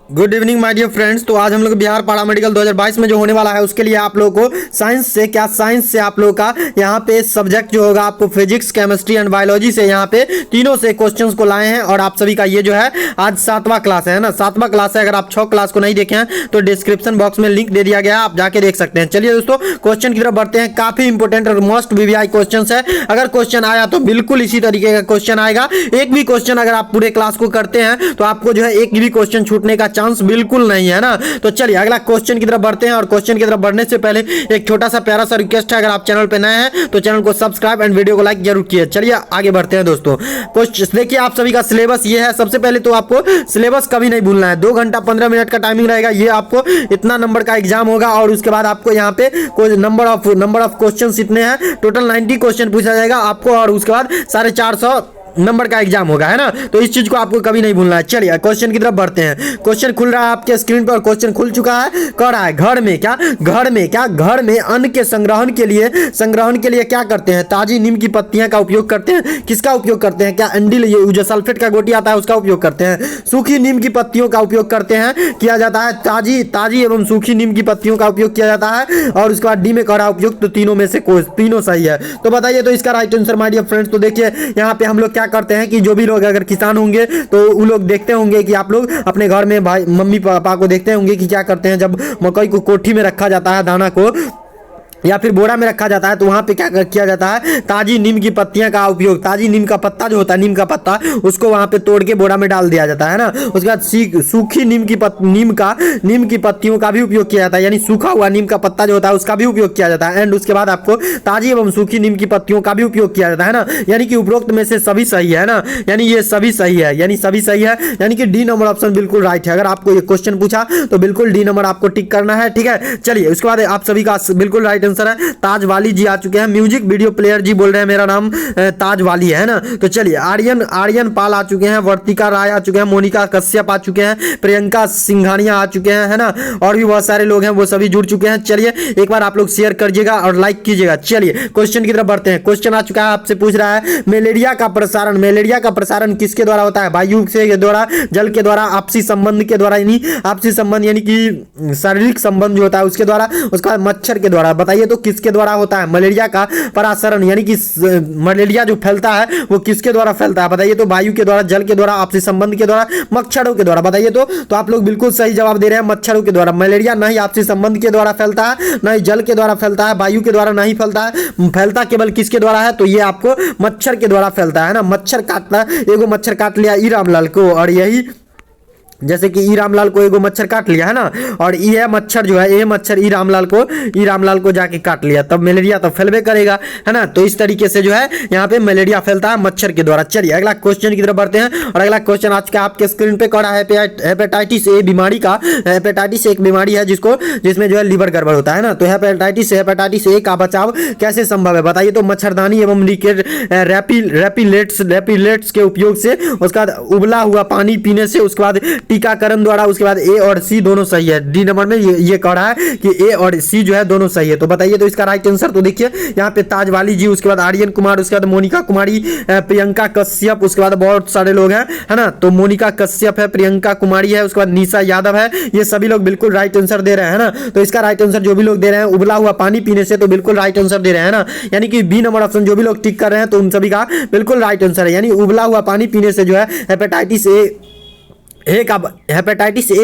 Good evening my dear friends. तो आज हम लोग बिहार पारा मेडिकल 2022 में जो होने वाला है उसके लिए आप लोगों को साइंस से आप लोगों का यहाँ पे सब्जेक्ट जो होगा आपको फिजिक्स, केमिस्ट्री एंड बायोलॉजी से यहाँ पे तीनों से क्वेश्चंस को लाए हैं। और आप सभी का ये जो है आज 7वां क्लास है ना, 7वां क्लास है। अगर आप 6 क्लास को नहीं देखे हैं तो डिस्क्रिप्शन बॉक्स में लिंक दे दिया गया है, आप जाके देख सकते हैं। चलिए दोस्तों क्वेश्चन की तरफ बढ़ते हैं। काफी इंपॉर्टेंट और मोस्ट वीवीआई क्वेश्चन है। अगर क्वेश्चन आया तो बिल्कुल इसी तरीके का क्वेश्चन आएगा। एक भी क्वेश्चन अगर आप पूरे क्लास को करते हैं तो आपको जो है एक भी क्वेश्चन छूटने का चांस बिल्कुल नहीं है ना। तो चलिए अगला क्वेश्चन की तरफ बढ़ते हैं। और क्वेश्चन की तरफ बढ़ने से पहले एक छोटा सा प्यारा सा रिक्वेस्ट है, अगर आप चैनल पे नए हैं तो चैनल को सब्सक्राइब एंड वीडियो को लाइक जरूर कीजिए। चलिए आगे बढ़ते हैं दोस्तों। क्वेश्चन देखिए, आप सभी का सिलेबस ये है। सबसे पहले तो आपको सिलेबस कभी नहीं भूलना है। 2 घंटा 15 मिनट का टाइमिंग रहेगा। ये आपको इतना नंबर का एग्जाम होगा और उसके बाद आपको यहाँ पे कोई नंबर ऑफ क्वेश्चन इतने हैं, टोटल 90 क्वेश्चन पूछा जाएगा आपको और उसके बाद 450 नंबर का एग्जाम होगा, है ना। तो इस चीज को आपको कभी नहीं भूलना है। चलिए क्वेश्चन की तरफ बढ़ते हैं। क्वेश्चन खुल रहा है आपके स्क्रीन पर। क्वेश्चन खुल चुका है। कह रहा है घर में अन्न के संग्रहण के लिए क्या करते हैं? ताजी नीम की पत्तियां का उपयोग करते हैं। किसका उपयोग करते हैं? क्या एंडिल, ये जो सल्फेट का गोटी आता है उसका उपयोग करते हैं। सूखी नीम की पत्तियों का उपयोग करते हैं, किया जाता है। ताजी एवं सूखी नीम की पत्तियों का उपयोग किया जाता है। और उसके बाद डी में कह रहा है उपयोग, तो तीनों में से कोई तीनों सही है। तो बताइए तो इसका right answer my dear friends. तो देखिए यहाँ पे हम लोग क्या करते हैं कि जो भी लोग अगर किसान होंगे तो वो लोग देखते होंगे कि आप लोग अपने घर में भाई मम्मी पापा को देखते होंगे कि क्या करते हैं। जब मकई को कोठी में रखा जाता है, दाना को या फिर बोरा में रखा जाता है, तो वहां पे क्या किया जाता है? ताजी नीम की पत्तियां का उपयोग, ताजी नीम का पत्ता जो होता है, नीम का पत्ता, उसको वहां पे तोड़ के बोरा में डाल दिया जाता है ना। उसके बाद सूखी नीम की पत्तियों का भी उपयोग किया जाता है, यानी सूखा हुआ नीम का पत्ता जो होता है उसका भी उपयोग किया जाता है। एंड उसके बाद आपको ताजी एवं सूखी नीम की पत्तियों का भी उपयोग किया जाता है ना। यानी कि उपरोक्त में से सभी सही है ना, यानी ये सभी सही है, यानी कि डी नंबर ऑप्शन बिल्कुल राइट है। अगर आपको ये क्वेश्चन पूछा तो बिल्कुल डी नंबर आपको टिक करना है, ठीक है। चलिए उसके बाद आप सभी का बिल्कुल राइट आंसर है। ताज वाली जी आ चुके हैं। म्यूजिक वीडियो प्लेयर जी बोल रहे हैं मेरा नाम ताज वाली है ना। तो चलिए आर्यन पाल आ चुके हैं, वर्तिका राय आ चुके हैं, मोनिका कश्यप आ चुके हैं, प्रियंका सिंघानिया आ चुके हैं, है ना। और भी बहुत सारे लोग हैं, वो सभी जुड़ चुके हैं। चलिए एक बार आप लोग शेयर करिएगा और लाइक कीजिएगा। चलिए क्वेश्चन की तरफ बढ़ते हैं। क्वेश्चन आ चुका है, आपसे पूछ रहा है मलेरिया का प्रसारण किसके द्वारा होता है? वायु के द्वारा, जल के द्वारा, आपसी संबंध के द्वारा, यानी आपसी संबंध यानी कि शारीरिक संबंध जो होता है उसके द्वारा, उसका बाद मच्छर के द्वारा। बताइए तो किसके द्वारा होता है मलेरिया का प्रसारण, यानी कि मलेरिया जो फैलता है वो किसके द्वारा फैलता है? बताइए तो वायु के द्वारा, जल के द्वारा, आपसी संबंध के द्वारा, मच्छरों के द्वारा। बताइए तो आप लोग बिल्कुल सही जवाब दे रहे हैं, मच्छरों के द्वारा। मलेरिया नहीं आपसी संबंध के द्वारा फैलता है, नहीं जल के द्वारा फैलता है, वायु के द्वारा नहीं फैलता है, फैलता केवल किसके द्वारा है? तो ये आपको मच्छर के द्वारा फैलता है ना। मच्छर काटता, एगो मच्छर काट लिया ई रामलाल को, और यही जैसे कि ई रामलाल को एगो मच्छर काट लिया है ना, और यह मच्छर जो है, ये मच्छर ई रामलाल को जाके काट लिया, तब मलेरिया तो फैलबे करेगा, है ना। तो इस तरीके से जो है यहाँ पे मलेरिया फैलता है मच्छर के द्वारा। चलिए अगला क्वेश्चन की तरफ बढ़ते हैं। और अगला क्वेश्चन आज का आपके स्क्रीन पे कड़ा है हेपेटाइटिस ए बीमारी का। हेपेटाइटिस एक बीमारी है जिसमें जो है लीवर गड़बड़ होता है ना। तो हेपेटाइटिस ए का बचाव कैसे संभव है? बताइए तो मच्छरदानी एवं रैपिलेट्स के उपयोग से, उसके बाद उबला हुआ पानी पीने से, उसके बाद टीकाकरण द्वारा, उसके बाद ए और सी दोनों सही है। डी नंबर में ये कह रहा है कि ए और सी जो है दोनों सही है। तो बताइए तो इसका राइट आंसर। तो देखिए यहाँ पे ताज वाली जी, उसके बाद आर्यन कुमार, उसके बाद मोनिका कुमारी, प्रियंका कश्यप, उसके बाद बहुत सारे लोग हैं, है ना। तो मोनिका कश्यप है, प्रियंका कुमारी है, उसके बाद निशा यादव है। ये सभी लोग बिल्कुल राइट आंसर दे रहे हैं ना। तो इसका राइट आंसर जो भी लोग दे रहे हैं उबला हुआ पानी पीने से, तो बिल्कुल राइट आंसर दे रहे हैं ना। यानी कि बी नंबर ऑप्शन जो भी लोग टिक कर रहे हैं तो उन सभी का बिल्कुल राइट आंसर है। यानी उबला हुआ पानी पीने से जो है हेपेटाइटिस ए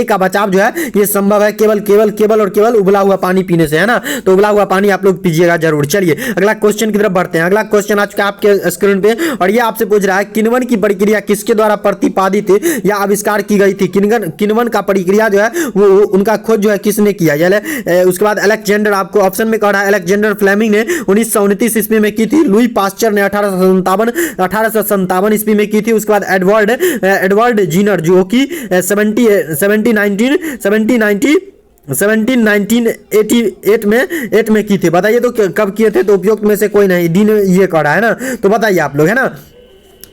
का बचाव जो है ये संभव है केवल उबला हुआ पानी पीने से, है ना। तो उबला हुआ पानी आप लोग पीजिएगा जरूर। चलिए अगला क्वेश्चन की तरफ बढ़ते हैं। अगला क्वेश्चन आ चुका है आपके स्क्रीन पे, और ये आपसे पूछ रहा है किण्वन की प्रक्रिया किसके द्वारा प्रतिपादित या आविष्कार की गई थी? किण्वन का प्रक्रिया जो है वो उनका खोज जो है किसने किया? उसके बाद अलेक्जेंडर, आपको ऑप्शन में कह रहा है अलेक्जेंडर फ्लेमिंग ने 1929 ईस्वी में की थी। लुई पास्चर ने 1857 ईस्वी में की थी। उसके बाद एडवर्ड जीनर जो कि 1788 में की थी। बताइए तो कब किए थे? तो उपयुक्त में से कोई नहीं, डी ने ये करा है ना। तो बताइए आप लोग, है ना।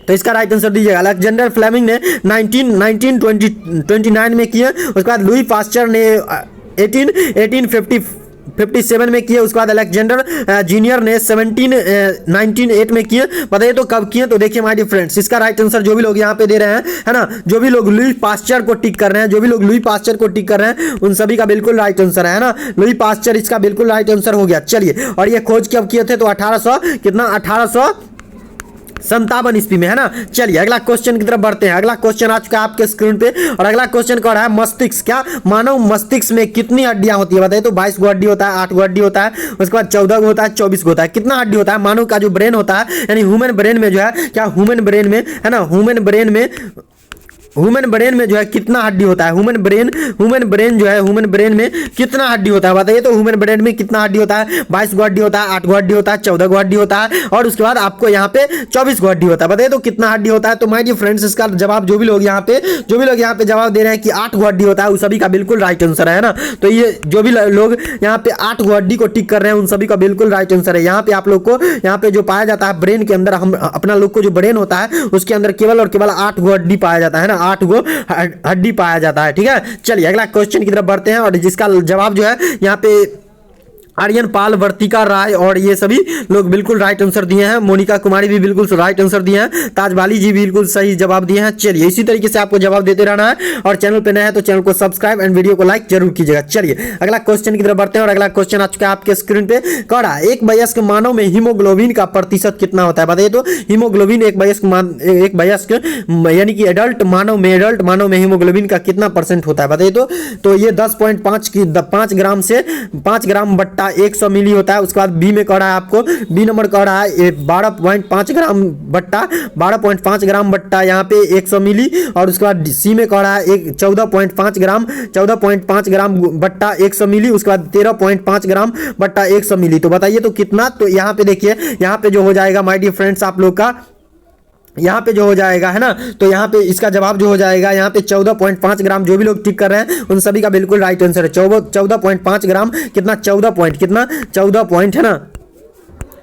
तो इसका राइट आंसर दीजिएगा। अलेक्जेंडर फ्लेमिंग ने 1929 में किए। उसके बाद लुई पास्चर ने 1855 57 में किए। उसके बाद अलेक्जेंडर जूनियर ने 1908 में किए। बताइए तो कब किए? तो देखिए माय डियर फ्रेंड्स, इसका राइट आंसर जो भी लोग यहाँ पे दे रहे हैं, है ना, जो भी लोग लुई पास्चर को टिक कर रहे हैं, जो भी लोग लुई पास्चर को टिक कर रहे हैं, उन सभी का बिल्कुल राइट आंसर है ना, लुई पास्चर इसका बिल्कुल राइट आंसर हो गया। चलिए, और ये खोज कब किए थे? तो 1800 कितना, 1857 ईस्वी में, है ना। चलिए अगला क्वेश्चन की तरफ बढ़ते हैं। अगला क्वेश्चन आ चुका है आपके स्क्रीन पे, और अगला क्वेश्चन कह रहा है मस्तिष्क, क्या मानव मस्तिष्क में कितनी हड्डियां होती है? बताइए तो 22 गो हड्डी होता है, 8 गो हड्डी होता है, उसके बाद 14 गो होता है, 24 गो होता है, कितना हड्डी होता है? मानव का जो ब्रेन होता है, यानी ह्यूमन ब्रेन में जो है, क्या ह्यूमन ब्रेन में, है ना, ह्यूमन ब्रेन में जो है कितना हड्डी होता है? ह्यूमन ब्रेन जो है, ह्यूमन ब्रेन में कितना हड्डी होता है? बताइए तो ह्यूमन ब्रेन में कितना हड्डी होता है? 22 गो हड्डी होता है, 8 गो हड्डी होता है, 14 गो हड्डी होता है, और उसके बाद आपको यहाँ पे 24 गो हड्डी होता है। बताइए तो कितना हड्डी होता है? तो माय डियर फ्रेंड्स, इसका जवाब जो भी लोग यहाँ पे जवाब दे रहे हैं कि 8 गो हड्डी होता है, उस सभी का बिल्कुल राइट आंसर है ना। तो ये जो भी लोग यहाँ पे 8 गो हड्डी को टिक कर रहे हैं, उन सभी का बिल्कुल राइट आंसर है। यहाँ पे आप लोग को यहाँ पे जो पाया जाता है ब्रेन के अंदर, हम अपना लोग को जो ब्रेन होता है उसके अंदर केवल और केवल 8 गो हड्डी पाया जाता है ना, 8 गो हड्डी पाया जाता है। ठीक है, चलिए अगला क्वेश्चन की तरफ बढ़ते हैं, और जिसका जवाब जो है यहाँ पे आर्यन पाल, वर्तिका राय और ये सभी लोग बिल्कुल राइट आंसर दिए हैं। मोनिका कुमारी भी बिल्कुल राइट आंसर दिए हैं। ताजवाली जी बिल्कुल सही जवाब दिए हैं। चलिए इसी तरीके से आपको जवाब देते रहना है, और चैनल पे नया है तो चैनल को सब्सक्राइब एंड वीडियो को लाइक जरूर कीजिएगा। चलिए अगला क्वेश्चन की तरफ बढ़ते हैं, और अगला क्वेश्चन आ चुका है आपके स्क्रीन पे। कह रहा है एक वयस्क मानव में हीमोग्लोबिन का प्रतिशत कितना होता है? बताइए तो हीमोग्लोबिन एक वयस्क यानी कि एडल्ट मानव में हीमोग्लोबिन का कितना परसेंट होता है? बताइए तो ये 10.5 की 5 ग्राम से 5 ग्राम बट्टा 100 मिली होता है। उसके बाद बी में कह रहा है आपको, बी नंबर कह रहा है 12.5 ग्राम बट्टा यहाँ पे 100 मिली, और उसके बाद सी में कह रहा है 14.5 ग्राम बट्टा 100 मिली, उसके बाद 13.5 ग्राम बट्टा 100 मिली। तो बताइए तो कितना? तो यहाँ पे देखिए, यहाँ पे जो हो जाएगा माय डियर फ्रेंड्स आप लोग का, यहाँ पे जो हो जाएगा, है ना, तो यहाँ पे इसका जवाब जो हो जाएगा यहाँ पे 14.5 ग्राम। जो भी लोग टिक कर रहे हैं उन सभी का बिल्कुल राइट आंसर है। 14.5 ग्राम कितना, 14 पॉइंट है ना,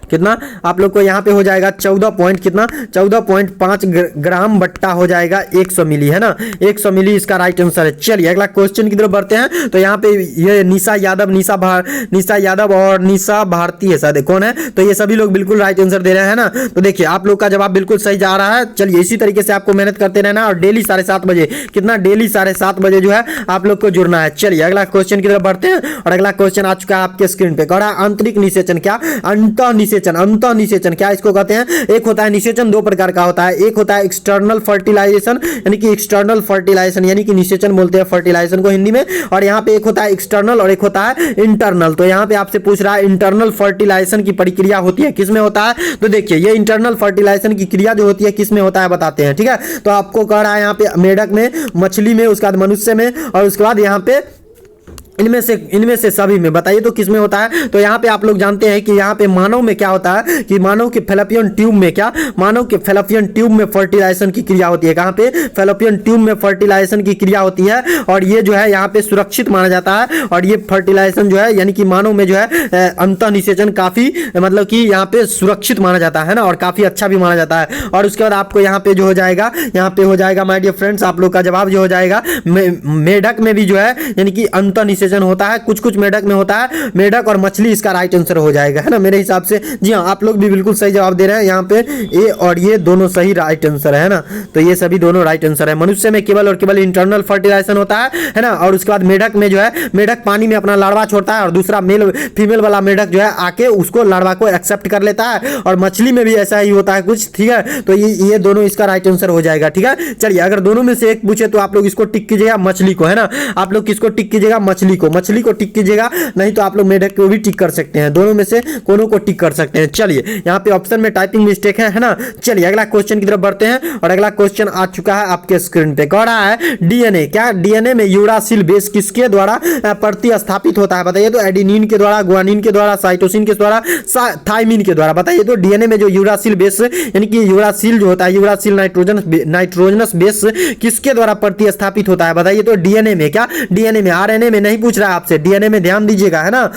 कितना आप लोग को यहाँ पे हो जाएगा 14.5 ग्राम बट्टा हो जाएगा 100 मिली, है ना, 100 मिली इसका राइट आंसर है। चलिए अगला क्वेश्चन की तरफ बढ़ते हैं। तो यहाँ पे ये निशा यादव और निशा भारती है शायद, कौन है? तो ये सभी लोग बिल्कुल राइट आंसर दे रहे हैं ना। तो देखिए आप लोग का जवाब बिल्कुल सही जा रहा है। चलिए इसी तरीके से आपको मेहनत करते रहना, और डेली 7:30 बजे, कितना, डेली 7:30 बजे जो है आप लोग को जुड़ना है। चलिए अगला क्वेश्चन की तरफ बढ़ते हैं, और अगला क्वेश्चन आ चुका है आपके स्क्रीन पे। कह रहा है आंतरिक निषेचन, क्या अंतः निषेचन क्या इसको कहते हैं? एक होता है निषेचन, दो प्रकार का होता है। एक होता है एक्सटर्नल फर्टिलाइजेशन, यानी कि निषेचन बोलते हैं फर्टिलाइजेशन को हिंदी में, और यहाँ पे एक होता है एक्सटर्नल और एक होता है इंटरनल। तो यहाँ पे आपसे पूछ रहा है इंटरनल फर्टिलाइजेशन की प्रक्रिया होती है किसमें होता है? तो देखिए ये इंटरनल फर्टिलाइजेशन की क्रिया जो होती है किसमें होता है बताते हैं। ठीक है, तो आपको कह रहा है यहाँ पे मेढक में, मछली में, उसके बाद मनुष्य में, और उसके बाद यहाँ पे इनमें से सभी में। बताइए तो किसमें होता है? तो यहाँ पे आप लोग जानते हैं कि यहाँ पे मानव में क्या होता है कि मानव के फैलोपियन ट्यूब में फर्टिलाइजेशन की क्रिया होती है। कहाँ पे? फैलोपियन ट्यूब में फर्टिलाइजेशन की क्रिया होती है, और ये जो है यहाँ पे सुरक्षित माना जाता है। और ये फर्टिलाइजेशन जो है यानी कि मानव में जो है अंतः निषेचन काफी मतलब कि यहाँ पे सुरक्षित माना जाता है ना, और काफी अच्छा भी माना जाता है। और उसके बाद आपको यहाँ पे जो हो जाएगा, यहाँ पे हो जाएगा माय डियर फ्रेंड्स आप लोग का जवाब जो हो जाएगा मेढक में भी जो है यानी कि अंतः निषेचन होता है। कुछ मेढक में होता है, मेढक और मछली इसका राइट आंसर हो जाएगा, है ना, मेरे हिसाब से। जी हाँ, आप लोग भी बिल्कुल सही जवाब दे रहे हैं। यहाँ पे ए और ये दोनों सही राइट आंसर है ना, तो ये सभी दोनों राइट आंसर है। मनुष्य में केवल और केवल इंटरनल फर्टिलाइजेशन होता है ना, और उसके बाद मेढक में जो है मेढक पानी में अपना लार्वा छोड़ता है, और दूसरा फीमेल वाला मेढक जो है आके उसको लार्वा को एक्सेप्ट कर लेता है, और मछली में भी ऐसा ही होता है कुछ। ठीक है, तो ये दोनों इसका राइट आंसर हो जाएगा। ठीक है, चलिए अगर दोनों में से एक पूछे तो आप लोग इसको टिक कीजिएगा, मछली को, है ना। आप लोग किसको टिक कीजिएगा? मछली को टिक कीजिएगा, नहीं तो आप लोग मेढक को भी टिक कर सकते हैं। दोनों में से कोनो को टिक कर सकते हैं। चलिए यहाँ पे ऑप्शन में टाइपिंग मिस्टेक है ना। चलिए अगला क्वेश्चन की तरफ बढ़ते हैं, और अगला क्वेश्चन आ चुका है आपके स्क्रीन पे। कह रहा है डीएनए, क्या डीएनए में यूरासिल बेस किसके द्वारा प्रतिस्थापित होता है? बताइए तो एडेनिन के द्वारा, गुआनिन के द्वारा, साइटोसिन के द्वारा, थाइमिन के द्वारा। बताइए तो डीएनए में जो यूरासिल बेस यानी कि यूरासिल जो होता है, यूरासिल नाइट्रोजनस बेस किसके द्वारा प्रतिस्थापित होता है? बताइए तो डीएनए में, क्या डीएनए में, आरएनए में नहीं पूछ रहा है आपसे, डीएनए में ध्यान दीजिएगा, है ना।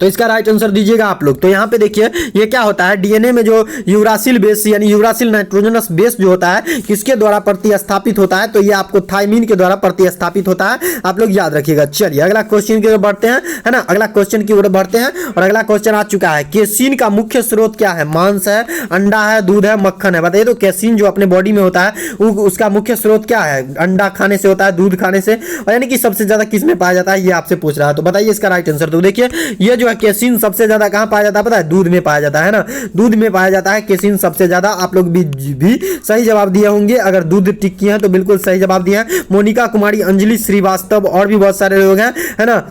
तो इसका राइट आंसर दीजिएगा आप लोग। तो यहाँ पे देखिए ये क्या होता है, डीएनए में जो यूरासिल बेस यानी यूरासिल नाइट्रोजनस बेस जो होता है किसके द्वारा प्रतिस्थापित होता है, तो ये आपको थायमीन के द्वारा प्रतिस्थापित होता है, आप लोग याद रखिएगा। चलिए अगला क्वेश्चन की ओर बढ़ते हैं, है ना, अगला क्वेश्चन की ओर बढ़ते हैं। और अगला क्वेश्चन आ चुका है, केसीन का मुख्य स्रोत क्या है? मांस है, अंडा है, दूध है, मक्खन है, बताइए। तो केसीन जो अपने बॉडी में होता है उसका मुख्य स्रोत क्या है? अंडा खाने से होता है, दूध खाने से, और यानी कि सबसे ज्यादा किस में पाया जाता है, ये आपसे पूछ रहा है। तो बताइए इसका राइट आंसर। तो देखिए ये जो है केसीन सबसे ज्यादा कहां पाया जाता है, पता है? दूध में पाया जाता है ना, दूध में पाया जाता है केसीन सबसे ज्यादा। आप लोग भी सही जवाब दिए होंगे, अगर दूध टिक किए हैं तो बिल्कुल सही जवाब दिए हैं। मोनिका कुमारी, अंजलि श्रीवास्तव और भी बहुत सारे लोग हैं, है ना,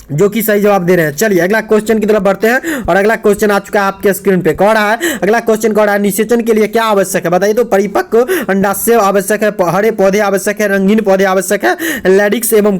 जो कि सही जवाब दे रहे हैं। चलिए अगला क्वेश्चन की तरफ बढ़ते हैं। और अगला क्वेश्चन आ चुका है आपके स्क्रीन पे, कह रहा है, अगला क्वेश्चन कह रहा है, निषेचन के लिए क्या आवश्यक है? बताइए। तो परिपक्व अंडाशय आवश्यक है, हरे पौधे आवश्यक है, रंगीन पौधे आवश्यक है, लॉरिक्स एवं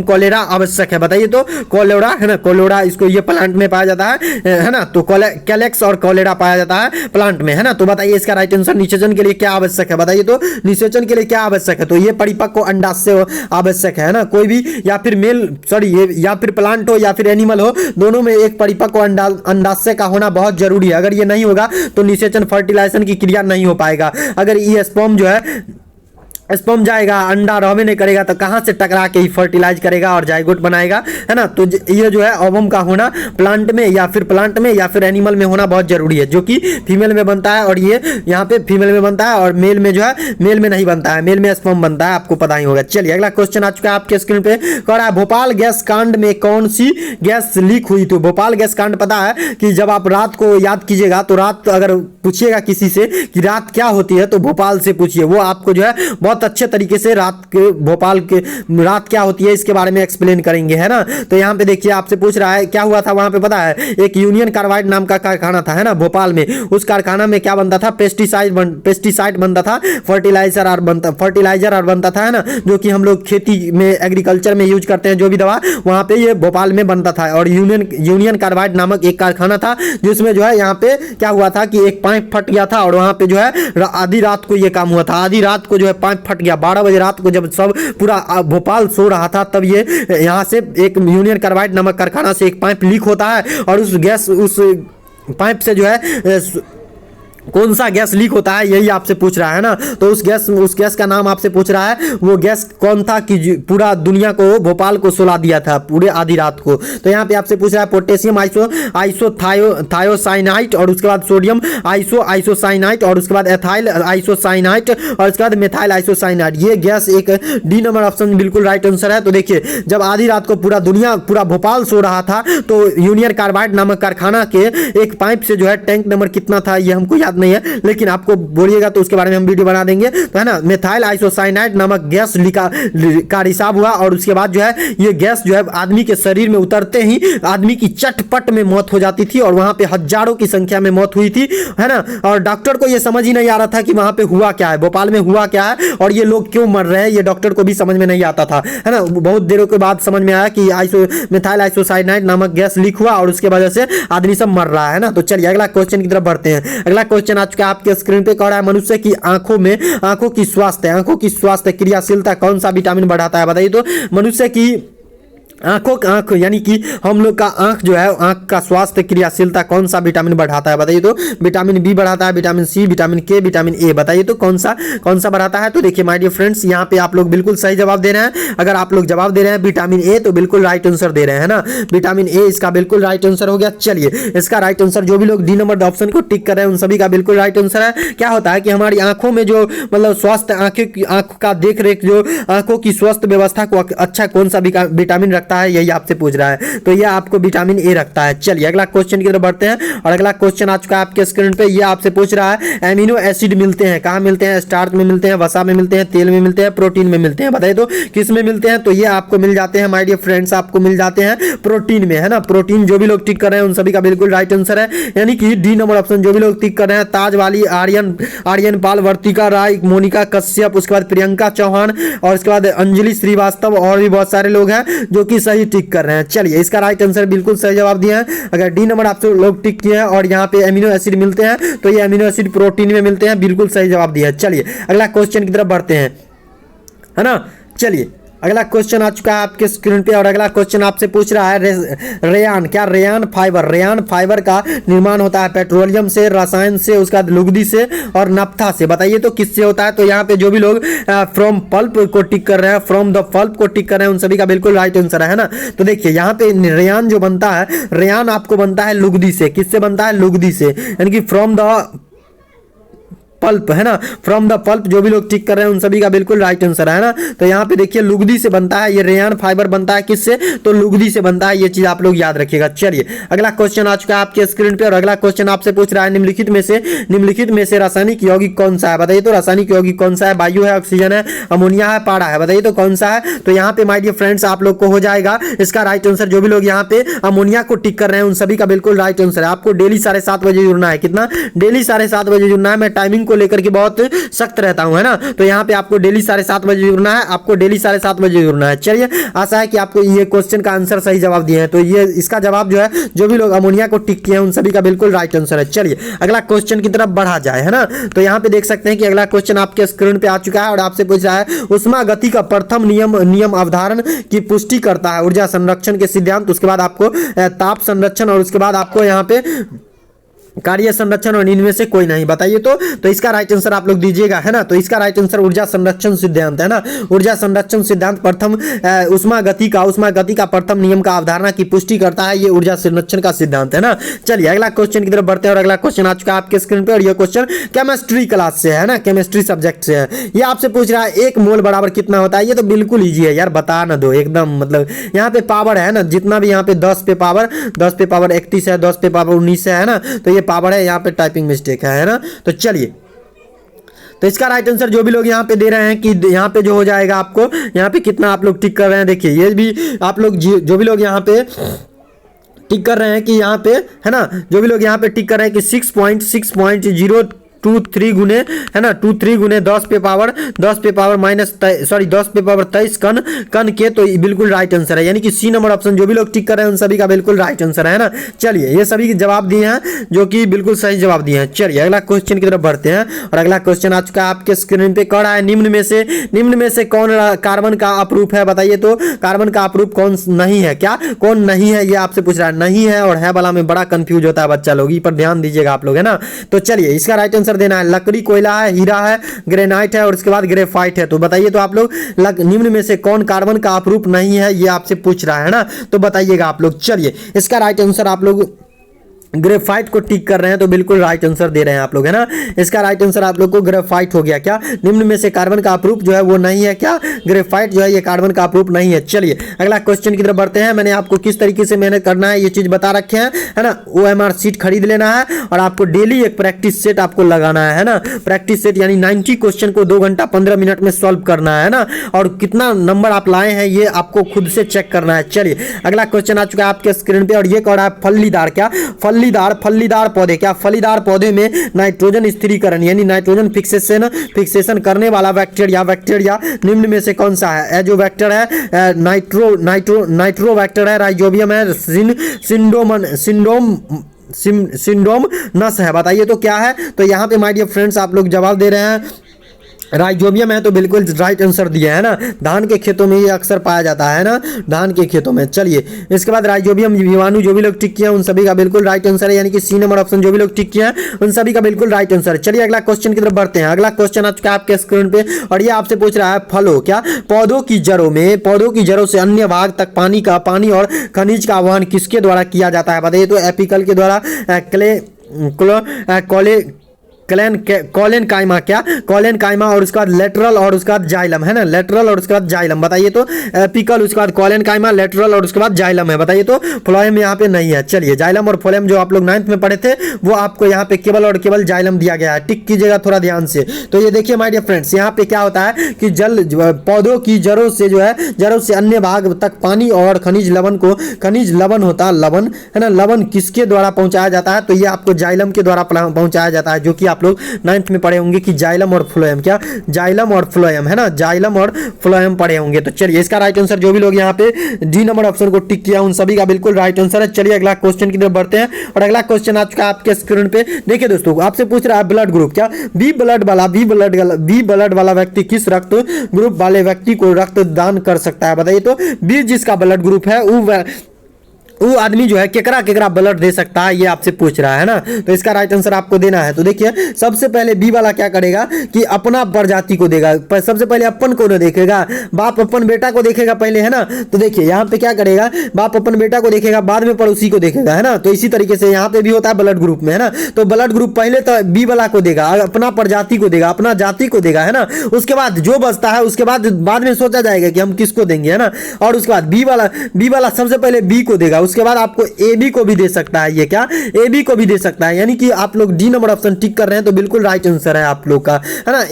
कॉलेरा आवश्यक है। बताइए। तो कॉलेरा है ना, कॉलेरा इसको ये प्लांट में पाया जाता है ना, तो कैलेक्स और कॉलेरा पाया जाता है प्लांट में, है ना। तो बताइए इसका राइट आंसर, निषेचन के लिए क्या आवश्यक है? बताइए। तो निषेचन के लिए क्या आवश्यक है? तो ये परिपक्व अंडाशय आवश्यक है ना, कोई भी या फिर मेल ये या फिर प्लांट हो या फिर एनिमल हो, दोनों में एक परिपक्व अंडाशय का होना बहुत जरूरी है। अगर ये नहीं होगा तो निषेचन फर्टिलाइजेशन की क्रिया नहीं हो पाएगा। अगर ये स्पर्म जो है स्पर्म जाएगा, अंडा रहने नहीं करेगा, तो कहां से टकरा के ही फर्टिलाइज करेगा और जाइगोट बनाएगा, है ना। तो ये जो है ओवम का होना प्लांट में या फिर एनिमल में होना बहुत जरूरी है, जो कि फीमेल में बनता है, और ये यहाँ पे फीमेल में बनता है, और मेल में जो है मेल में नहीं बनता है, मेल में स्पर्म बनता है, आपको पता ही होगा। चलिए अगला क्वेश्चन आ चुका है आपके स्क्रीन पे, कह रहा है, भोपाल गैस कांड में कौन सी गैस लीक हुई? तो भोपाल गैस कांड पता है कि जब आप रात को याद कीजिएगा, तो रात अगर पूछिएगा किसी से कि रात क्या होती है, तो भोपाल से पूछिए, वो आपको जो है बहुत अच्छे तरीके से भोपाल के रात क्या होती है इसके बारे में एक्सप्लेन करेंगे, है ना। तो यहाँ पे देखिए आपसे पूछ रहा है क्या हुआ था वहां पे, पता है? एक यूनियन कार्बाइड नाम का कारखाना था, है ना, भोपाल में। उस कारखाना में क्या बनता था? पेस्टिसाइड बनता था, फर्टिलाइजर और बनता था, है ना, जो कि हम लोग खेती में एग्रीकल्चर में यूज करते हैं, जो भी दवा, वहां पे ये भोपाल में बनता था। और यूनियन कार्बाइड नामक एक कारखाना था, जिसमें जो है यहाँ पे क्या हुआ था कि एक पाइप फट गया था, और वहां पे जो है आधी रात को ये काम हुआ था। आधी रात को जो है पाइप फट गया, 12 बजे रात को, जब सब पूरा भोपाल सो रहा था, तब ये यहाँ से एक यूनियन कार्बाइड नामक कारखाना से एक पाइप लीक होता है, और उस पाइप से जो है कौन सा गैस लीक होता है, यही आपसे पूछ रहा है ना। तो उस गैस का नाम आपसे पूछ रहा है, वो गैस कौन था कि पूरा दुनिया को, भोपाल को सुला दिया था पूरे आधी रात को। तो यहाँ पे आपसे पूछ रहा है पोटेशियम आइसोथायोसाइनाइट, और उसके बाद सोडियम आइसोसाइनाइट, और उसके बाद एथाइल आइसोसाइनाइट, और उसके बाद मेथाइल आइसोसाइनाइट। ये गैस एक डी नंबर ऑप्शन बिल्कुल राइट आंसर है। तो देखिए जब आधी रात को पूरा भोपाल सो रहा था, तो यूनियन कार्बाइड नामक कारखाना के एक पाइप से जो है टैंक नंबर कितना था ये हमको याद नहीं है, लेकिन आपको बोलिएगा तो उसके बारे में हम वीडियो बना देंगे, तो है ना। मेथाइल आइसोसाइनाइड नामक गैस का रिसाव हुआ, और उसके बाद जो है ये गैस जो है आदमी के शरीर में उतरते ही आदमी की चटपट में मौत हो जाती थी, और वहां पे हजारों की संख्या में मौत हुई थी, है ना। और डॉक्टर को ये समझ ही नहीं आ रहा था कि वहां पे हुआ क्या है, भोपाल में हुआ क्या है, और ये लोग क्यों मर रहे हैं, ये डॉक्टर को भी समझ में नहीं आता था, है ना। बहुत देरों के बाद समझ में आया कि मेथाइल आइसोसाइनाइड नामक गैस लीक हुआ, और उसके वजह से आदमी सब मर रहा है ना। तो चलिए अगला क्वेश्चन की तरफ बढ़ते हैं। अगला क्वेश्चन आ चुका है आपके स्क्रीन पे, कह रहा है, मनुष्य की आंखों की स्वास्थ्य क्रियाशीलता कौन सा विटामिन बढ़ाता है? बताइए। तो मनुष्य की आंख यानी कि हम लोग का आंख जो है, आंख का स्वास्थ्य क्रियाशीलता कौन सा विटामिन बढ़ाता है? बताइए। तो विटामिन बी बढ़ाता है, विटामिन सी, विटामिन के, विटामिन ए। बताइए तो कौन सा बढ़ाता है? तो देखिए माय डियर फ्रेंड्स, यहाँ पे आप लोग बिल्कुल सही जवाब दे रहे हैं। अगर आप लोग जवाब दे रहे हैं विटामिन ए, तो बिल्कुल राइट आंसर दे रहे हैं ना, विटामिन ए इसका बिल्कुल राइट आंसर हो गया। चलिए इसका राइट आंसर, जो भी लोग डी नंबर ऑप्शन को टिक कर रहे हैं उन सभी का बिल्कुल राइट आंसर है। क्या होता है कि हमारी आंखों में जो मतलब स्वास्थ्य, आंख का देख रेख, जो आंखों की स्वास्थ्य व्यवस्था को अच्छा कौन सा विटामिन रखता है, यही आपसे पूछ रहा है। तो ये आपको विटामिन ए रखता है। चलिए अगला क्वेश्चन की तरफ बढ़ते हैं। और अगला क्वेश्चन आ चुका है आपके स्क्रीन पे, ये आपसे पूछ रहा है, एमिनो एसिड मिलते हैं कहाँ मिलते हैं? स्टार्च में मिलते हैं, वसा में मिलते हैं, तेल में मिलते हैं, प्रोटीन में मिलते हैं। बताइए तो किस में मिलते हैं? तो ये आपको मिल जाते हैं माय डियर फ्रेंड्स, आपको मिल जाते हैं प्रोटीन में, है ना। प्रोटीन जो भी लोग टिक कर रहे हैं उन सभी का बिल्कुल राइट आंसर है, यानी कि डी नंबर ऑप्शन जो भी लोग टिक कर रहे हैं, ताज वाली, आर्यन पाल, वर्तिका राय, मोनिका कश्यप, उसके बाद प्रियंका चौहान, और उसके बाद अंजलि श्रीवास्तव, और भी बहुत सारे लोग हैं जो कि सही टिक कर रहे हैं। चलिए इसका राइट आंसर बिल्कुल सही जवाब दिया है। अगर डी नंबर आपसे लोग टिक किए हैं और यहाँ पे एमिनो एसिड मिलते हैं, तो ये एमिनो एसिड प्रोटीन में मिलते हैं, बिल्कुल सही जवाब दिया है। चलिए अगला क्वेश्चन की तरफ बढ़ते हैं, है ना। चलिए अगला क्वेश्चन आ चुका है आपके स्क्रीन पे और अगला क्वेश्चन आपसे पूछ रहा है रेयान, क्या रेयान फाइबर का निर्माण होता है पेट्रोलियम से, रसायन से, उसका लुगदी से और नफ्था से। बताइए तो किससे होता है। तो यहाँ पे जो भी लोग फ्रॉम पल्प को टिक कर रहे हैं, फ्रॉम द पल्प को टिक कर रहे हैं, उन सभी का बिल्कुल राइट आंसर है ना। तो देखिए यहाँ पे रेयान जो बनता है, रेयान आपको बनता है लुगदी से। किससे बनता है? लुगदी से, यानी कि फ्रॉम द पल्प है ना, फ्रॉम द पल्प जो भी लोग टिक कर रहे हैं उन सभी का बिल्कुल राइट आंसर है ना। तो यहाँ पे देखिए लुगदी से बनता है ये रेयान फाइबर, बनता है किससे? तो लुगदी से बनता है, ये चीज आप लोग याद रखिएगा। चलिए अगला क्वेश्चन आ चुका है आपके स्क्रीन पे और अगला क्वेश्चन आपसे पूछ रहा है निम्नलिखित में से रासायनिक यौगिक कौन सा है। बताइए तो रासायनिक यौगिक कौन सा है? वायु है, ऑक्सीजन है, अमोनिया है, पारा है। बताइए तो कौन सा है। तो यहाँ पे माय डियर फ्रेंड्स आप लोग को हो जाएगा इसका राइट आंसर। जो भी लोग यहाँ पे अमोनिया को टिक कर रहे हैं उन सभी का बिल्कुल राइट आंसर है। आपको डेली 7:30 बजे जुड़ना है। कितना? डेली 7:30 बजे जुड़ना है। मैं टाइमिंग को लेकर के बहुत सख्त रहता हूं, है ना। तो यहाँ पे आपको डेली 7:30 बजे जुड़ना है, आपको डेली 7:30 बजे जुड़ना है। चलिए आशा है कि आपको ये क्वेश्चन का आंसर सही जवाब दिए हैं। तो ये इसका जवाब जो है, जो भी लोग अमोनिया को टिक किए हैं उन सभी का बिल्कुल राइट आंसर है। चलिए अगला क्वेश्चन की तरफ बढ़ा जाए, है ना। तो यहाँ पे देख सकते हैं कि अगला क्वेश्चन आपके स्क्रीन पे आ चुका है और आपसे पूछ रहा है उष्मा गति का प्रथम नियम अवधारण की पुष्टि करता है ऊर्जा संरक्षण के सिद्धांत, उसके बाद आपको ताप संरक्षण और उसके बाद आपको यहाँ पे कार्य संरक्षण और इनमें से कोई नहीं। बताइए तो इसका राइट आंसर आप लोग दीजिएगा, है ना। तो इसका राइट आंसर ऊर्जा संरक्षण सिद्धांत है ना। ऊर्जा संरक्षण सिद्धांत प्रथम उष्मा गति का प्रथम नियम का अवधारणा की पुष्टि करता है, ये ऊर्जा संरक्षण का सिद्धांत है ना। चलिए अगला क्वेश्चन की तरफ बढ़ते हैं और अगला क्वेश्चन आ चुका है आपके स्क्रीन पे और ये क्वेश्चन केमिस्ट्री क्लास से है ना, केमिस्ट्री सब्जेक्ट से है। ये आपसे पूछ रहा है 1 मोल बराबर कितना होता है। ये तो बिल्कुल ईजी है यार, बता ना दो एकदम। मतलब यहाँ पे पावर है ना, जितना भी यहाँ पे 10 पे पावर 31 है, 10 पे पावर 19 है ना। तो ये पावर है, यहाँ पे टाइपिंग मिस्टेक है ना। तो चलिए तो इसका राइट आंसर जो भी लोग यहाँ पे दे रहे हैं कि यहाँ पे जो हो जाएगा आपको, यहाँ पे कितना आप लोग टिक कर रहे हैं। देखिए ये भी आप लोग जो भी लोग यहाँ पे टिक कर रहे हैं कि यहाँ पे, है ना, जो भी लोग यहाँ पे टिक कर रहे हैं कि 6.023 गुने, है ना, 23 गुने 10 पे पावर 10 पे पावर 23 कन के, तो बिल्कुल राइट आंसर है। यानी कि सी नंबर ऑप्शन जो भी लोग टिक कर रहे हैं उन सभी का बिल्कुल राइट आंसर है ना। चलिए ये सभी जवाब दिए हैं जो कि बिल्कुल सही जवाब दिए हैं। चलिए अगला क्वेश्चन की तरफ बढ़ते हैं और अगला क्वेश्चन आ चुका है आपके स्क्रीन पे। कह रहा है निम्न में से कौन कार्बन का अपरूप है। बताइए तो कार्बन का अपरूप कौन नहीं है। क्या कौन नहीं है, ये आपसे पूछ रहा है। नहीं है और है वाला में बड़ा कंफ्यूज होता है बच्चा लोग, इस पर ध्यान दीजिएगा आप लोग, है ना। तो चलिए इसका राइट आंसर देना है। लकड़ी, कोयला है, हीरा है, ग्रेनाइट है और उसके बाद ग्रेफाइट है। तो बताइए तो आप लोग निम्न में से कौन कार्बन का अपरूप नहीं है, ये आपसे पूछ रहा है ना। तो बताइएगा आप लोग। चलिए इसका राइट आंसर आप लोग ग्रेफाइट को टिक कर रहे हैं, तो बिल्कुल राइट आंसर दे रहे हैं आप लोग, है ना। इसका राइट आंसर आप लोग को ग्रेफाइट हो गया। क्या निम्न में से कार्बन का अपरूप जो है वो नहीं है। क्या ग्रेफाइट जो है ये कार्बन का अपरूप नहीं है। चलिए अगला क्वेश्चन की तरफ बढ़ते हैं। मैंने आपको किस तरीके से मेहनत करना है ये चीज बता रखे हैं, है ना। OMR सीट खरीद लेना है और आपको डेली एक प्रैक्टिस सेट आपको लगाना है ना। प्रैक्टिस सेट यानी 90 क्वेश्चन को 2 घंटा 15 मिनट में सॉल्व करना है ना। और कितना नंबर आप लाए हैं ये आपको खुद से चेक करना है। चलिए अगला क्वेश्चन आ चुका है आपके स्क्रीन पे और ये कह रहा है फलीदार। क्या फलीदार पौधे, क्या फलीदार पौधे में नाइट्रोजन स्थिरीकरण यानी नाइट्रोजन फिक्सेशन करने वाला बैक्टीरिया निम्न में से कौन सा है। एजोबैक्टर है, नाइट्रोबैक्टर है, राइजोबियम है, सिंड्रोमनस है। बताइए तो क्या है। तो यहाँ पे माय डियर फ्रेंड्स आप लोग जवाब दे रहे हैं राइजोबियम है, तो बिल्कुल राइट आंसर दिया है ना। धान के खेतों में ये अक्सर पाया जाता है ना, धान के खेतों में। चलिए इसके बाद राइजोबियम जीवाणु जो भी लोग टिक किए हैं उन सभी का बिल्कुल राइट आंसर है, यानी कि सी नंबर ऑप्शन जो भी लोग टिक किए हैं उन सभी का बिल्कुल राइट आंसर है। चलिए अगला क्वेश्चन की तरफ बढ़ते हैं। अगला क्वेश्चन आ चुका है आपके स्क्रीन पे और ये आपसे पूछ रहा है फलों, क्या पौधों की जड़ों से अन्य भाग तक पानी और खनिज का आह्वान किसके द्वारा किया जाता है। बताइए तो एपिकल के द्वारा, कॉलेन काइमा और उसके बाद लेटरल और उसके बाद जाइलम, है ना। लेटरल और उसके बाद जाइलम। बताइए तो एपिकल, उसके बाद कॉलेन काइमा, लेटरल और उसके बाद जाइलम है। बताइए तो फ्लोएम यहाँ पे नहीं है। चलिए जाइलम और फ्लोएम जो आप लोग 9th में पढ़े थे वो आपको यहाँ पे केवल और केवल जाइलम दिया गया है। टिक कीजिएगा थोड़ा ध्यान से। तो ये देखिए माय डियर फ्रेंड्स, यहाँ पे क्या होता है कि पौधों की जड़ों से जो है, जड़ों से अन्य भाग तक पानी और खनिज लवण होता है, लवण, है ना। लवण किसके द्वारा पहुंचाया जाता है। तो ये आपको जाइलम के द्वारा पहुंचाया जाता है, जो कि आप आप लोग 9th में पढ़े होंगे कि जाइलम और फ्लोएम, क्या जाइलम और फ्लोएम है ना, जाइलम और फ्लोएम पढ़े होंगे। तो चलिए इसका राइट आंसर जो भी लोग यहाँ पे डी नंबर ऑप्शन को टिक किया उन सभी का बिल्कुल राइट आंसर है। चलिए अगला क्वेश्चन की तरफ बढ़ते हैं और अगला क्वेश्चन आ चुका है आपके स्क्रीन पे। देखिए दोस्तों आपसे पूछ रहा है ब्लड ग्रुप, क्या बी ब्लड वाला व्यक्ति किस रक्त ग्रुप वाले व्यक्ति को रक्तदान कर सकता है? बताइए तो बी जिसका ब्लड ग्रुप है वो आदमी जो है केकरा ब्लड दे सकता है, ये आपसे पूछ रहा है ना। तो इसका राइट आंसर आपको देना है। तो देखिए सबसे पहले बी वाला क्या करेगा कि अपना प्रजाति को देगा, सबसे पहले अपन को न देखेगा, बाप अपन बेटा को देखेगा पहले, है ना। तो देखिए यहाँ पे क्या करेगा, बाप अपन बेटा को देखेगा, बाद में पड़ोसी को देखेगा, है ना। तो इसी तरीके से यहाँ पे भी होता है ब्लड ग्रुप में, है ना। तो ब्लड ग्रुप पहले तो बी वाला को देगा, अपना प्रजाति को देगा, अपना जाति को देगा, है ना। उसके बाद जो बचता है उसके बाद में सोचा जाएगा कि हम किसको देंगे, है ना। और उसके बाद बी वाला सबसे पहले बी को देगा, उसके बाद आपको ए बी को भी दे सकता है, ये क्या ए बी को भी दे सकता है। यानी कि आप लोग डी नंबर ऑप्शन टिक कर रहे हैं तो बिल्कुल राइट आंसर है आप लोग का, है ना।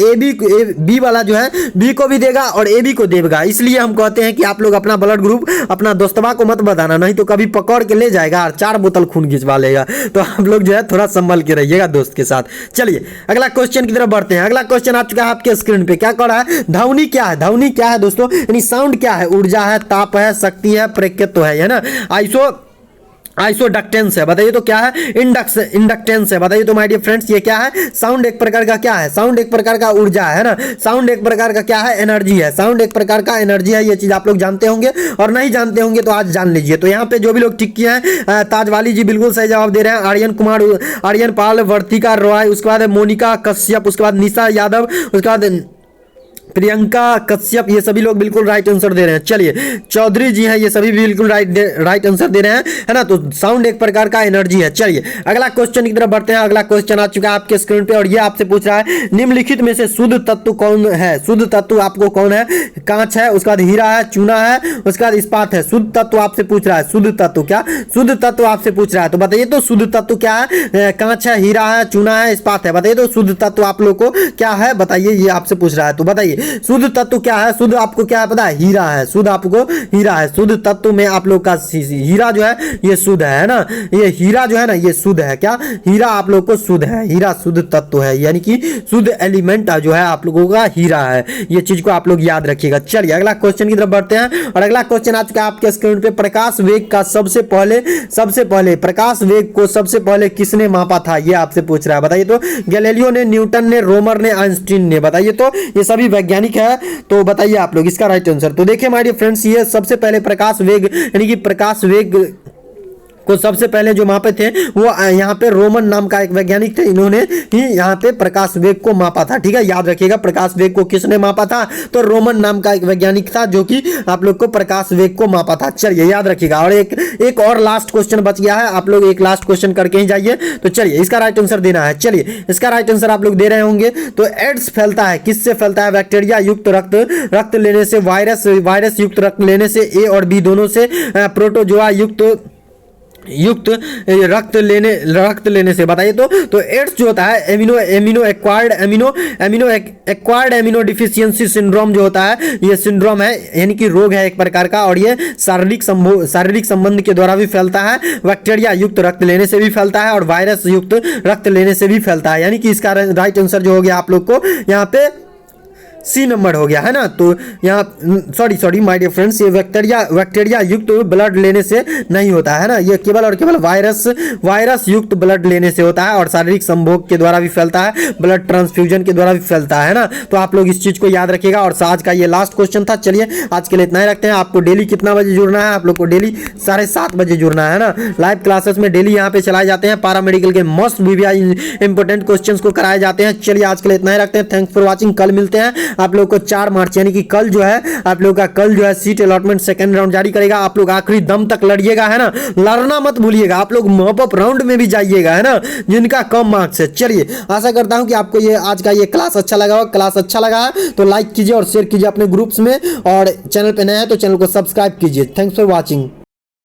बी वाला जो है बी को भी देगा और ए बी को देगा। इसलिए हम कहते हैं कि आप लोग अपना ब्लड ग्रुप अपना दोस्तवा को मत बताना, नहीं तो कभी पकड़ के ले जाएगा और 4 बोतल खून खिंचवा लेगा। तो आप लोग जो है थोड़ा संभल के रहिएगा दोस्त के साथ। चलिए अगला क्वेश्चन की तरफ बढ़ते हैं। अगला क्वेश्चन आ चुका है आपके स्क्रीन पे, क्या कर रहा है, ध्वनि क्या है? ध्वनि क्या है दोस्तों, यानी साउंड क्या है? ऊर्जा है, ताप है, शक्ति है, प्रकृत्व है ना। आइसोडक्टेंस है, बताइए तो क्या है? इंडक्टेंस है, बताइए तो माय डियर फ्रेंड्स ये क्या है? साउंड एक प्रकार का क्या है? साउंड एक प्रकार का ऊर्जा है ना। साउंड एक प्रकार का क्या है? एनर्जी है। साउंड एक प्रकार का एनर्जी है, ये चीज आप लोग जानते होंगे और नहीं जानते होंगे तो आज जान लीजिए। तो यहाँ पे जो भी लोग टिक किए हैं, ताजवाली जी बिल्कुल सही जवाब दे रहे हैं, आर्यन पाल, वर्तिका रॉय, उसके बाद मोनिका कश्यप, उसके बाद निशा यादव, उसके बाद प्रियंका कश्यप, ये सभी लोग बिल्कुल राइट आंसर दे रहे हैं। चलिए चौधरी जी हैं, ये सभी बिल्कुल राइट आंसर दे रहे हैं, है ना। तो साउंड एक प्रकार का एनर्जी है। चलिए अगला क्वेश्चन की तरफ बढ़ते हैं। अगला क्वेश्चन आ चुका है आपके स्क्रीन पे और ये आपसे पूछ रहा है निम्नलिखित में से शुद्ध तत्व कौन है? शुद्ध तत्व आपको कौन है? कांच है, उसके बाद हीरा है, चूना है, उसके बाद इस्पात है। शुद्ध तत्व आपसे पूछ रहा है, शुद्ध तत्व क्या? शुद्ध तत्व आपसे पूछ रहा है, तो बताइए तो शुद्ध तत्व क्या है? कांच है, हीरा है, चूना है, इस्पात है। बताइए तो शुद्ध तत्व आप लोग को क्या है, बताइए, ये आपसे पूछ रहा है। तो बताइए शुद्ध तत्व क्या है? शुद्ध आपको क्या है पता है? हीरा है। शुद्ध आपको हीरा है। शुद्ध तत्व में आप लोग का हीरा जो है ये शुद्ध है ना। ये हीरा जो है ना ये शुद्ध है, क्या हीरा आप लोग को शुद्ध है, हीरा शुद्ध तत्व है, यानी कि शुद्ध एलिमेंट जो है आप लोगों का हीरा है। ये चीज को आप लोग याद रखिएगा। चलिए अगला क्वेश्चन की तरफ बढ़ते हैं और अगला क्वेश्चन आ चुका है आपके स्क्रीन पे, प्रकाश वेग का सबसे पहले प्रकाश वेग को सबसे पहले किसने मापा था? ये आपसे पूछ रहा है। बताइए तो गैलीलियो ने, न्यूटन ने, रोमर ने, आइंस्टीन ने। बताइए तो ये सभी वैज्ञानिक है, तो बताइए आप लोग इसका राइट आंसर। तो देखिए माय डियर फ्रेंड्स, ये सबसे पहले प्रकाश वेग यानी कि प्रकाश वेग को सबसे पहले जो मापे थे वो यहाँ पे रोमन नाम का एक वैज्ञानिक थे, इन्होंने ही यहाँ पे प्रकाश वेग को मापा था। ठीक है, याद रखिएगा प्रकाश वेग को किसने मापा था? तो रोमन नाम का एक वैज्ञानिक था जो कि आप लोग को प्रकाश वेग को मापा था। चलिए याद रखिएगा। और एक और लास्ट क्वेश्चन बच गया है, आप लोग एक लास्ट क्वेश्चन करके ही जाइए। तो चलिए इसका राइट आंसर देना है। चलिए इसका राइट आंसर आप लोग दे रहे होंगे। तो एड्स फैलता है किससे फैलता है? बैक्टीरिया युक्त रक्त लेने से, वायरस युक्त रक्त लेने से, ए और बी दोनों से, प्रोटोजोआ युक्त रक्त लेने से। बताइए तो एड्स जो होता है एक्वायर्ड एमिनो डिफिशियंसी सिंड्रोम जो होता है, ये सिंड्रोम है यानी कि रोग है एक प्रकार का, और ये शारीरिक संबंध के द्वारा भी फैलता है, बैक्टीरिया युक्त रक्त लेने से भी फैलता है और वायरस युक्त रक्त लेने से भी फैलता है। यानी कि इसका राइट आंसर जो हो गया आप लोग को यहाँ पे सी नंबर हो गया, है ना। तो यहाँ सॉरी माय डियर फ्रेंड्स, ये बैक्टीरिया युक्त ब्लड लेने से नहीं होता है ना, ये केवल और केवल वायरस युक्त ब्लड लेने से होता है और शारीरिक संभोग के द्वारा भी फैलता है, ब्लड ट्रांसफ्यूजन के द्वारा भी फैलता है ना। तो आप लोग इस चीज को याद रखिएगा। और आज का ये लास्ट क्वेश्चन था। चलिए आज के लिए इतना ही रखते हैं। आपको डेली कितना बजे जुड़ना है? आप लोग को डेली 7:30 बजे जुड़ना है ना। लाइव क्लासेस में डेली यहाँ पे चलाए जाते हैं, पैरा मेडिकल के मस्ट वीवीआई इंपोर्टेंट क्वेश्चन को कराए जाते हैं। चलिए आज के लिए इतना ही रखते हैं। Thanks for watching. कल मिलते हैं आप लोग को 4 मार्च यानी कि कल जो है आप लोग का कल जो है सीट अलॉटमेंट सेकंड राउंड जारी करेगा। आप लोग आखिरी दम तक लड़िएगा, है ना, लड़ना मत भूलिएगा। आप लोग मॉप अप राउंड में भी जाइएगा, है ना, जिनका कम मार्क्स है। चलिए आशा करता हूं कि आपको ये आज का ये क्लास अच्छा लगा हो। क्लास अच्छा लगा है तो लाइक कीजिए और शेयर कीजिए अपने ग्रुप्स में, और चैनल पे नया है तो चैनल को सब्सक्राइब कीजिए। Thanks for watching.